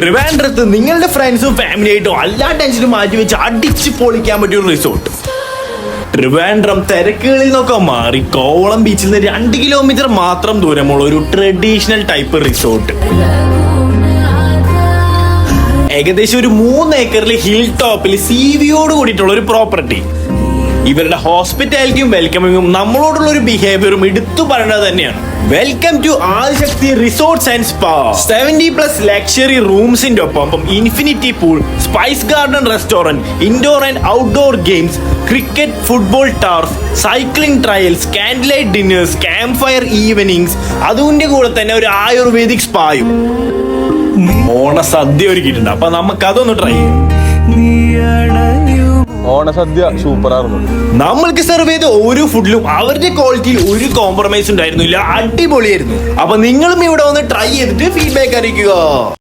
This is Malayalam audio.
ട്രിവാൻഡ്രത്ത് നിങ്ങളുടെ ഫ്രണ്ട്സും ഫാമിലിയായിട്ടും എല്ലാ ടെൻഷനും മാറ്റി വെച്ച് അടിച്ച് പൊളിക്കാൻ പറ്റിയ ഒരു റിസോർട്ട്. ട്രിവാൻഡ്രം തിരക്കുകളിൽ നിന്നൊക്കെ മാറി കോവളം ബീച്ചിൽ നിന്ന് 2 കിലോമീറ്റർ മാത്രം ദൂരമുള്ള ഒരു ട്രഡീഷണൽ ടൈപ്പ് റിസോർട്ട്. ഏകദേശം ഒരു 3 ഏക്കറിൽ ഹിൽ ടോപ്പിൽ സീവിയോട് കൂടിയിട്ടുള്ള ഒരു പ്രോപ്പർട്ടി. ഇവരുടെ ഹോസ്പിറ്റാലിറ്റിയും വെൽക്കമിങ്ങും നമ്മളോടുള്ള ഒരു ബിഹേവിയറും എടുത്തു പറയുന്നത് തന്നെയാണ്. Welcome to Adishakti resorts and spa. 70+ luxury റൂംസിന്റെ ഒപ്പം infinity pool, spice garden restaurant, indoor and outdoor games, cricket, football turf, cycling trails, candle light dinners, camp fire evenings, അതിന്റെ കൂടെ തന്നെ ഒരു ആയുർവേദിക് സ്പായും. ഓണസദ്യ ഒരുക്കിയിട്ടുണ്ട്. അപ്പൊ നമുക്ക് അതൊന്ന് ട്രൈ ചെയ്യാം. ഓണസദ്യ സൂപ്പറായിരുന്നു. നമ്മൾക്ക് സെർവ് ചെയ്ത ഓരോ ഫുഡിലും അവരുടെ ക്വാളിറ്റിയിൽ ഒരു കോംപ്രമൈസ് ഉണ്ടായിരുന്നില്ല. അടിപൊളിയായിരുന്നു. അപ്പൊ നിങ്ങളും ഇവിടെ വന്ന് ട്രൈ ചെയ്തിട്ട് ഫീഡ്ബാക്ക് അറിയിക്കുക.